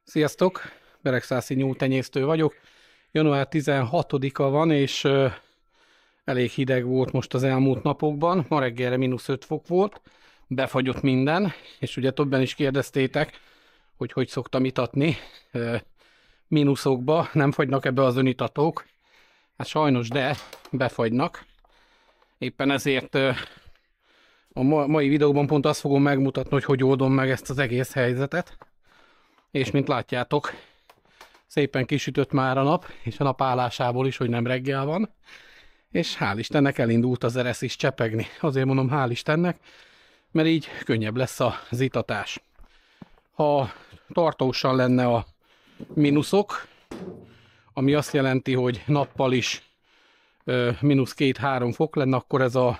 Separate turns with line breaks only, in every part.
Sziasztok! Beregszászi nyúltenyésztő vagyok. Január 16-a van, és elég hideg volt most az elmúlt napokban. Ma reggelre -5 fok volt, befagyott minden, és ugye többen is kérdeztétek, hogy szoktam itatni. Mínuszokba nem fagynak ebbe az önitatók. Hát sajnos, de befagynak. Éppen ezért a mai videóban pont azt fogom megmutatni, hogy oldom meg ezt az egész helyzetet. És mint látjátok, szépen kisütött már a nap, és a nap állásából is, hogy nem reggel van. És hál' Istennek elindult az eresz is csepegni. Azért mondom hál' Istennek, mert így könnyebb lesz az itatás. Ha tartósan lenne a mínuszok, ami azt jelenti, hogy nappal is -2-3 fok lenne, akkor ez a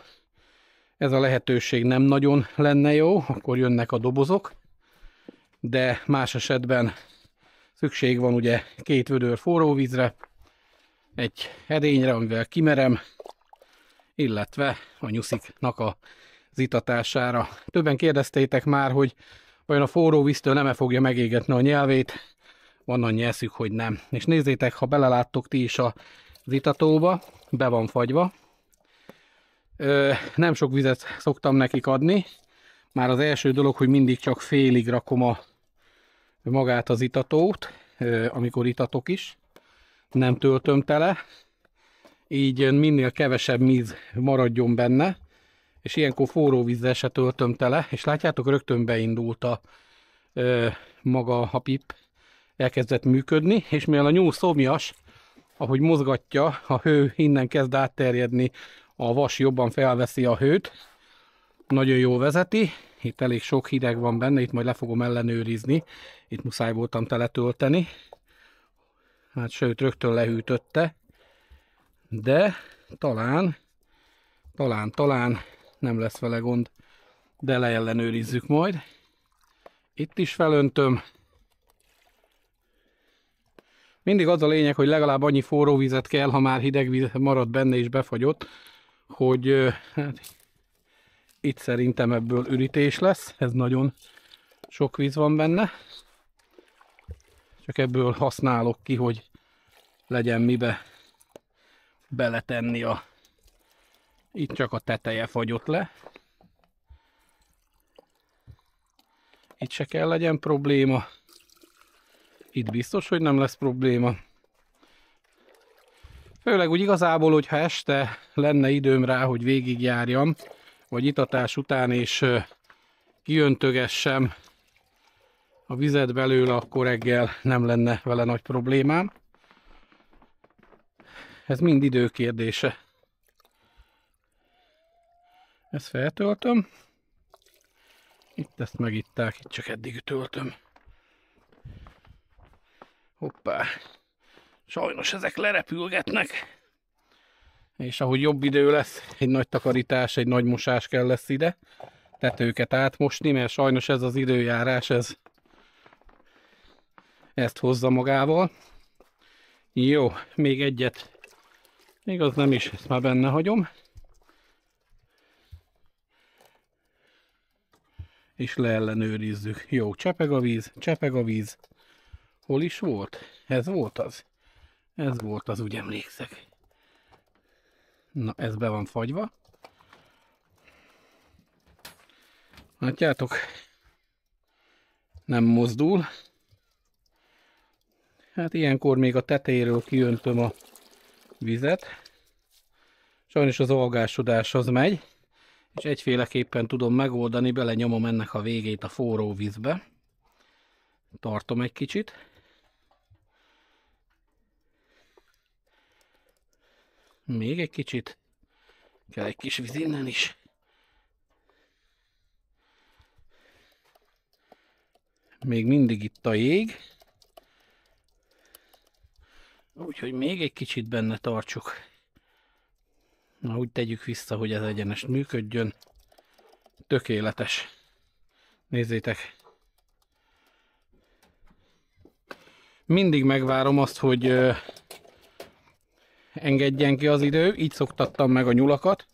lehetőség nem nagyon lenne jó, akkor jönnek a dobozok. De más esetben szükség van ugye 2 vödör forró vízre, egy edényre, amivel kimerem, illetve a nyusziknak az itatására. Többen kérdeztétek már, hogy vajon a forró víztől nem-e fogja megégetni a nyelvét. Van annyi eszük, hogy nem. És nézzétek, ha beleláttok ti is az itatóba, be van fagyva. Nem sok vizet szoktam nekik adni. Már az első dolog, hogy mindig csak félig rakom magát az itatót, amikor itatok is. Nem töltöm tele. Így minél kevesebb víz maradjon benne. És ilyenkor forró vízzel se töltöm tele. És látjátok, rögtön beindult maga a pip. Elkezdett működni. És mivel a nyúl szomjas, ahogy mozgatja, a hő innen kezd átterjedni, a vas jobban felveszi a hőt. Nagyon jól vezeti. Itt elég sok hideg van benne, itt majd le fogom ellenőrizni. Itt muszáj voltam teletölteni. Hát sőt, rögtön lehűtötte. De talán nem lesz vele gond. De leellenőrizzük majd. Itt is felöntöm. Mindig az a lényeg, hogy legalább annyi forró vizet kell, ha már hideg víz marad benne és befagyott, hogy hát, itt szerintem ebből ürítés lesz. Ez nagyon sok víz van benne. Csak ebből használok ki, hogy legyen mibe beletenni Itt csak a teteje fagyott le. Itt se kell legyen probléma. Itt biztos, hogy nem lesz probléma. Főleg úgy igazából, hogyha este lenne időm rá, hogy végigjárjam, vagy itatás után, és kiöntögessem a vizet belőle, akkor reggel nem lenne vele nagy problémám. Ez mind idő kérdése. Ezt feltöltöm. Itt ezt megitták, itt csak eddig töltöm. Hoppá. Sajnos ezek lerepülgetnek. És ahogy jobb idő lesz, egy nagy takarítás, egy nagy mosás kell lesz ide. Tetőket átmosni, mert sajnos ez az időjárás, ezt hozza magával. Jó, még egyet. Még az nem is, ezt már benne hagyom. És leellenőrizzük. Jó, csepeg a víz, csepeg a víz. Hol is volt? Ez volt az? Ez volt az, úgy emlékszek. Na, ez be van fagyva. Látjátok? Nem mozdul. Hát ilyenkor még a tetejéről kiöntöm a vizet. Sajnos az algásodás az megy, és egyféleképpen tudom megoldani, belenyomom ennek a végét a forró vízbe. Tartom egy kicsit. Még egy kicsit. Kell egy kis víz innen is. Még mindig itt a jég. Úgyhogy még egy kicsit benne tartsuk. Na, úgy tegyük vissza, hogy ez egyenes működjön. Tökéletes. Nézzétek. Mindig megvárom azt, hogy engedjen ki az idő. Így szoktattam meg a nyulakat.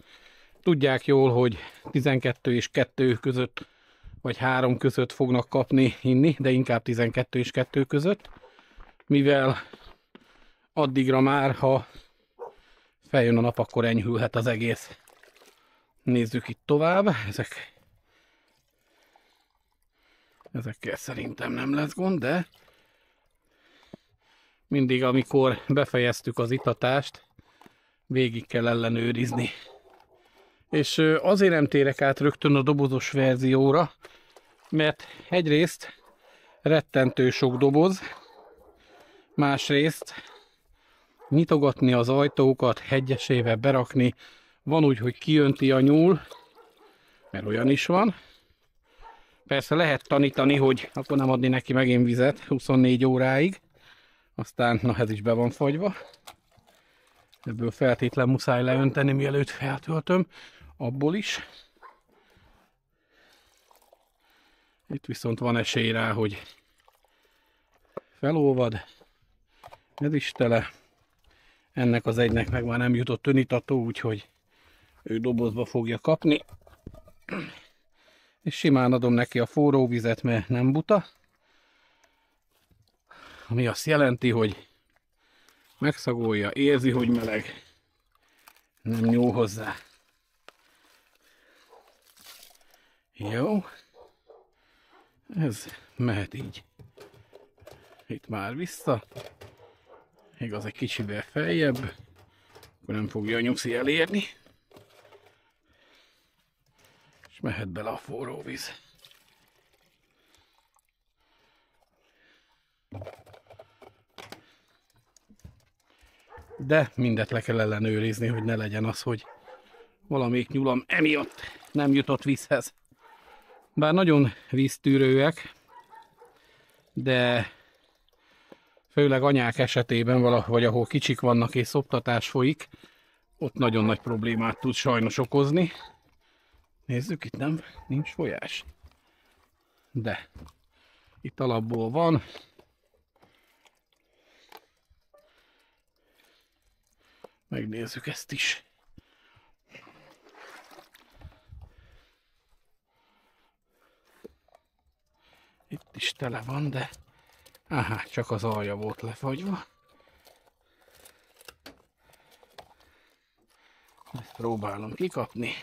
Tudják jól, hogy 12 és 2 között vagy 3 között fognak kapni inni, de inkább 12 és 2 között, mivel addigra már, ha feljön a nap, akkor enyhülhet az egész. Nézzük itt tovább. Ezekkel szerintem nem lesz gond, de mindig, amikor befejeztük az itatást, végig kell ellenőrizni. És azért nem térek át rögtön a dobozos verzióra, mert egyrészt rettentő sok doboz, másrészt nyitogatni az ajtókat, hegyesével berakni, van úgy, hogy kijönti a nyúl, mert olyan is van. Persze lehet tanítani, hogy akkor nem adni neki megint vizet 24 óráig, aztán na ez is be van fagyva. Ebből feltétlen muszáj leönteni, mielőtt feltöltöm, abból is. Itt viszont van esély rá, hogy felolvad. Ez is tele. Ennek az egynek meg már nem jutott önitató, úgyhogy ő dobozba fogja kapni. És simán adom neki a forró vizet, mert nem buta. Ami azt jelenti, hogy megszagolja, érzi, hogy meleg. Nem nyúl hozzá. Jó. Ez mehet így. Itt már vissza. Igaz, egy kicsivel feljebb. Akkor nem fogja a nyuszi elérni. És mehet bele a forró víz. De mindet le kell ellenőrizni, hogy ne legyen az, hogy valamelyik nyulam emiatt nem jutott vízhez. Bár nagyon víztűrőek, de főleg anyák esetében, vagy ahol kicsik vannak és szoptatás folyik, ott nagyon nagy problémát tud sajnos okozni. Nézzük, itt nincs folyás. De itt alapból van. Megnézzük ezt is. Itt is tele van, de aha, csak az alja volt lefagyva. Ezt próbálom kikapni.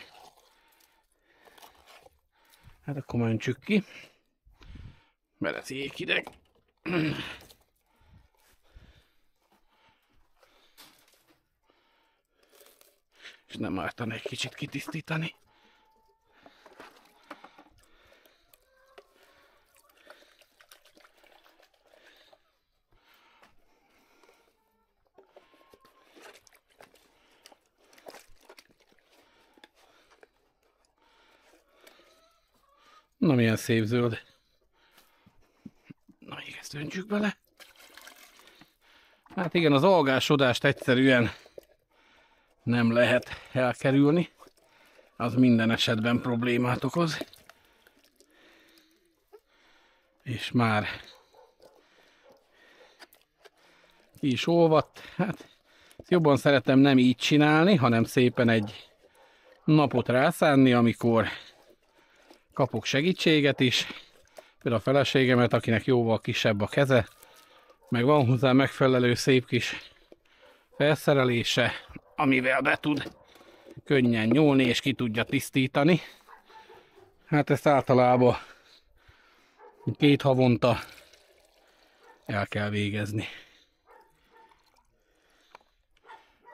Hát akkor mentsük ki, mert ez jéghideg. És nem ártana egy kicsit kitisztítani. Na, milyen szép zöld. Na, így ezt öntsük bele. Hát igen, az algásodást egyszerűen nem lehet elkerülni. Az minden esetben problémát okoz. És már ki is olvadt. Hát jobban szeretem nem így csinálni, hanem szépen egy napot rászánni, amikor kapok segítséget is. Például a feleségemet, akinek jóval kisebb a keze, meg van hozzá megfelelő szép kis felszerelése, amivel be tud könnyen nyúlni és ki tudja tisztítani. Hát ezt általában 2 havonta el kell végezni.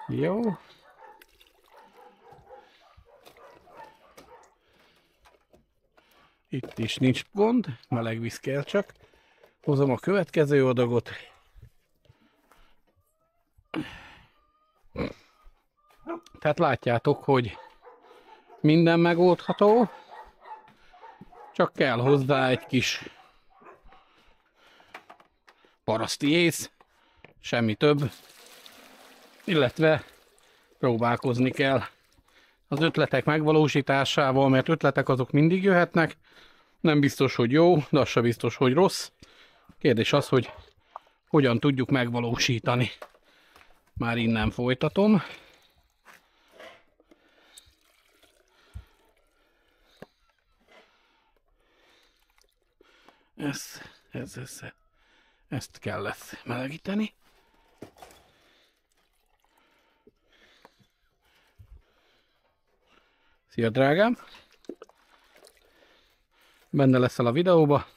Jó. Itt is nincs gond, meleg víz kell csak. Hozom a következő adagot. Tehát látjátok, hogy minden megoldható, csak kell hozzá egy kis paraszti ész, semmi több, illetve próbálkozni kell az ötletek megvalósításával, mert ötletek azok mindig jöhetnek, nem biztos, hogy jó, de az sem biztos, hogy rossz. Kérdés az, hogy hogyan tudjuk megvalósítani. Már innen folytatom. Ezt kell lesz melegíteni. Szia, drágám! Benne leszel a videóba.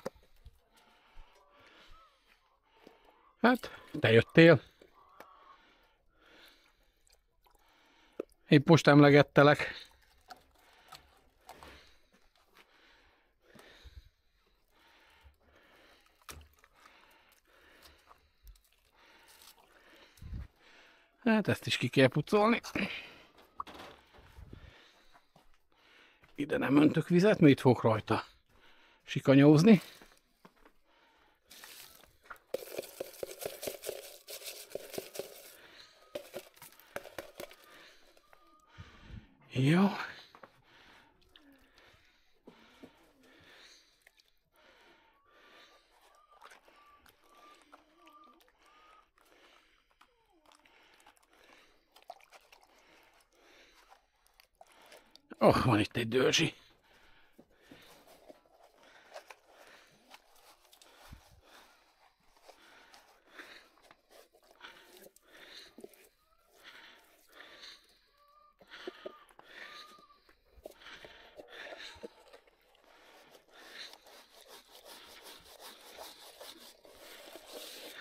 Hát, te jöttél. Épp most emlegettelek. Hát ezt is ki kell pucolni. Ide nem öntök vizet, mert itt fogok rajta sikanyózni. Jó. Van itt egy dörzsi.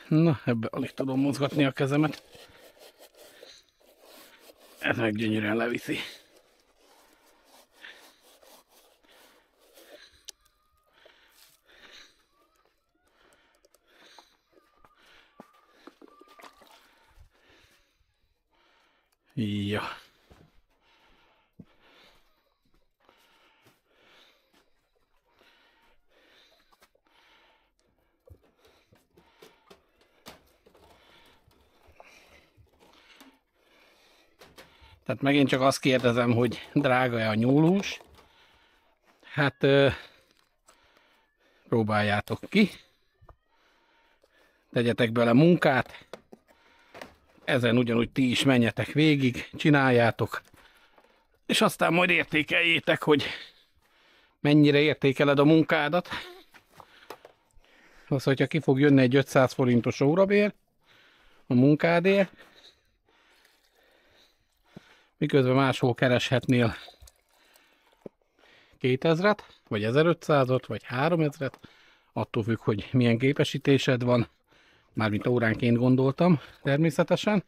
Na, ebbe alig tudom mozgatni a kezemet. Ez meg gyönyörűen leviszi. Ja. Tehát megint csak azt kérdezem, hogy drága-e a nyúlhús? Hát próbáljátok ki. Tegyetek bele munkát. Ezen ugyanúgy ti is menjetek végig, csináljátok. És aztán majd értékeljétek, hogy mennyire értékeled a munkádat. Az, hogyha ki fog jönni egy 500 forintos órabér a munkádért, miközben máshol kereshetnél 2000-et, vagy 1500-ot, vagy 3000-et, attól függ, hogy milyen képesítésed van, mármint óránként gondoltam természetesen,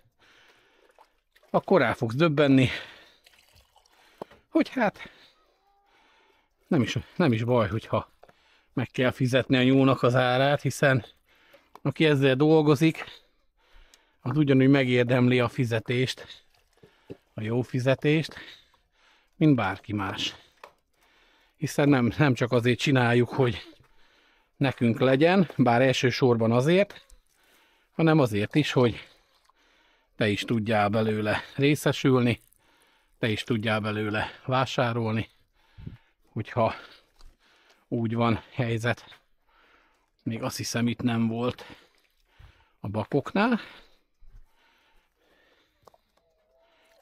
akkor rá fogsz döbbenni, hogy hát nem is baj, hogyha meg kell fizetni a nyúlnak az árát, hiszen aki ezzel dolgozik, az ugyanúgy megérdemli a fizetést, a jó fizetést, mint bárki más. Hiszen nem csak azért csináljuk, hogy nekünk legyen, bár elsősorban azért, hanem azért is, hogy te is tudjál belőle részesülni, te is tudjál belőle vásárolni, hogyha úgy van helyzet. Még azt hiszem, itt nem volt a bakoknál.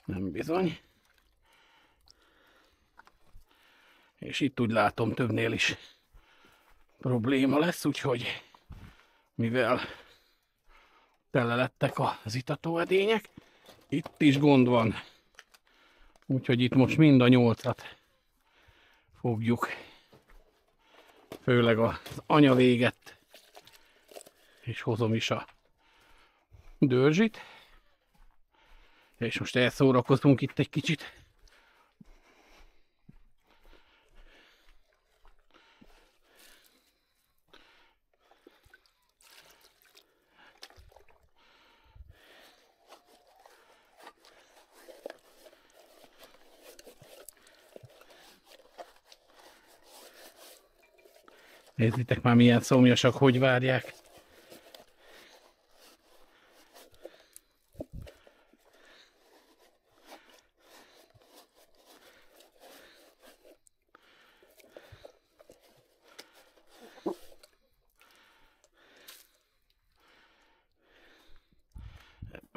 Nem bizony. És itt úgy látom, többnél is probléma lesz, úgyhogy mivel tele lettek az itatóedények, itt is gond van. Úgyhogy itt most mind a 8-at fogjuk, főleg az anyavéget, és hozom is a dörzsit. És most elszórakozunk itt egy kicsit. Nézzétek már, milyen szomjasak, hogy várják.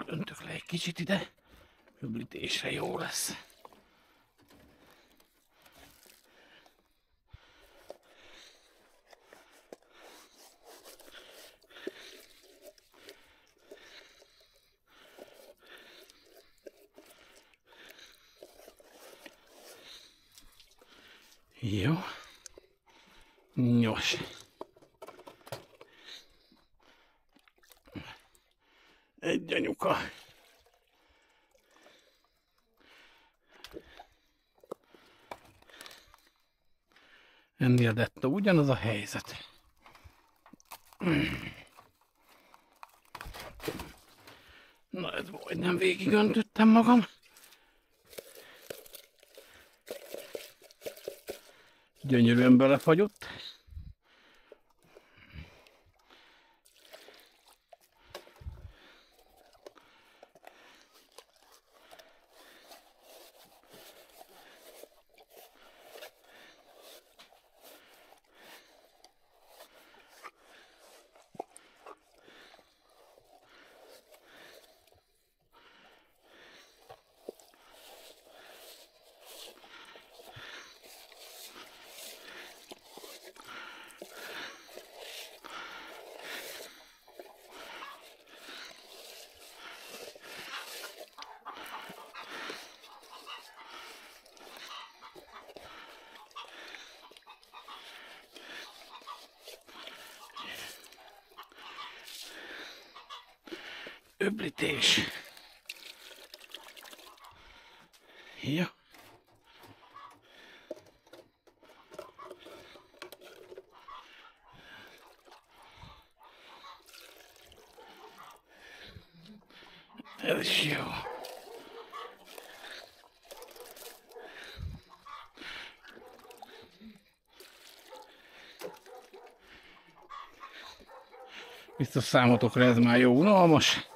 Öntök le egy kicsit ide, öblítésre jó lesz. Jó. Nyos. Egy anyuka. Ennél dettó ugyanaz a helyzet. Na, ez majdnem végig öntöttem magam. Gyönyörűen belefagyott. Öblítés. Ja. Ez is jó. Biztos számotokra ez már jó unalmas.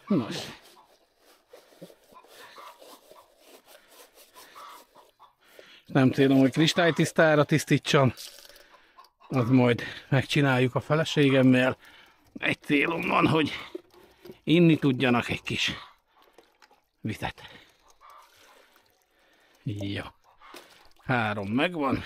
Nos. Nem célom, hogy kristálytisztára tisztítsam. Az majd megcsináljuk a feleségemmel. Egy célom van, hogy inni tudjanak egy kis vizet. Jó. 3 megvan.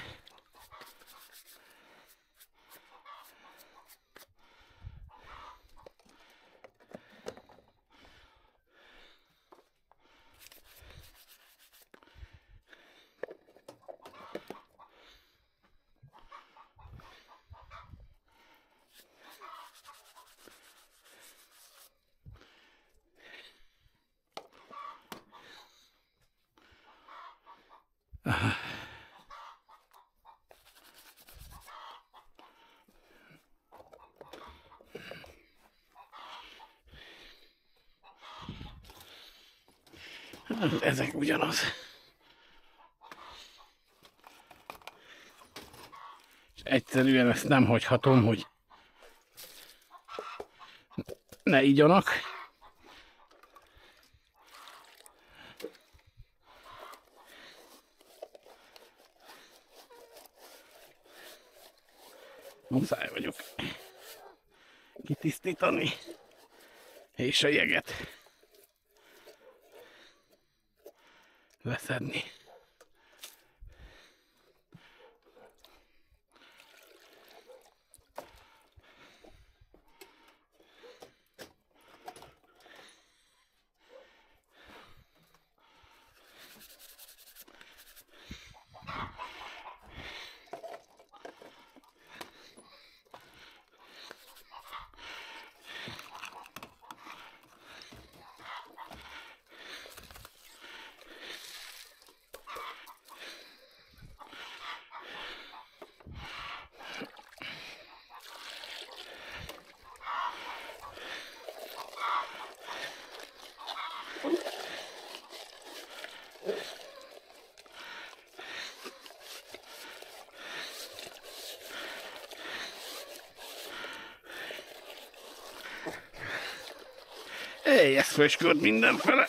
Ezek ugyanaz. És egyszerűen ezt nem hagyhatom, hogy ne igyanak. Muszáj vagyok kitisztítani, és a jeget leszedni. Ez frösköd mindenfele.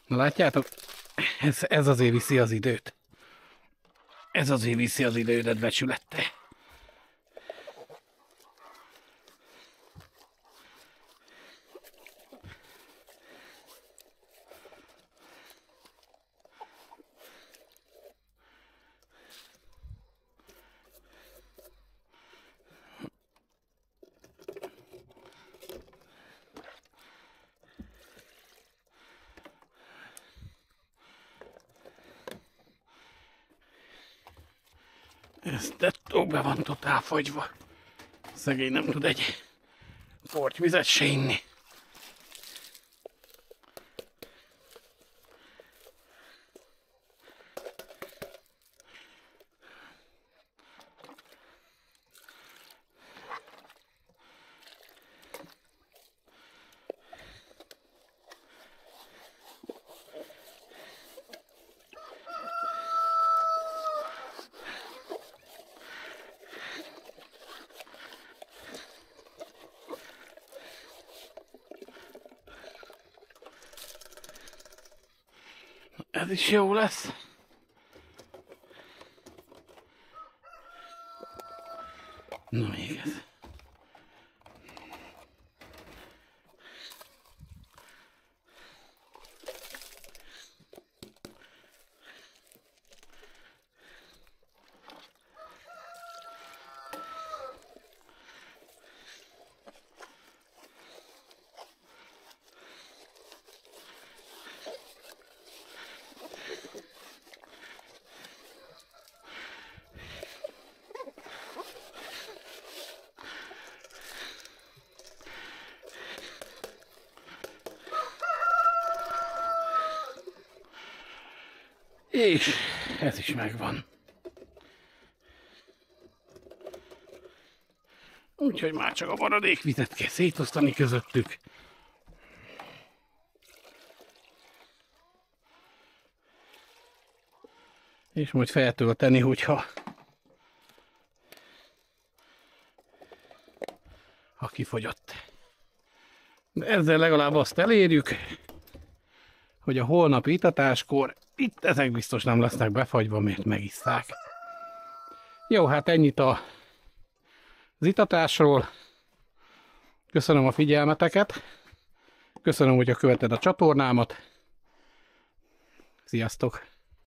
Na látjátok? Ez azért viszi az időt. Ez azért viszi az idődet, becsülette. Ez tettókbe van totál fagyva. Szegény nem tud egy kortyvizet se inni. Ez is jó lesz. Na még ez. És ez is megvan. Úgyhogy már csak a maradék vizet kell szétosztani közöttük. És majd feltölteni, hogyha kifogyott. De ezzel legalább azt elérjük, hogy a holnapi itatáskor itt ezek biztos nem lesznek befagyva, mert megisszák. Jó, hát ennyit az itatásról. Köszönöm a figyelmeteket. Köszönöm, hogy követed a csatornámat. Sziasztok!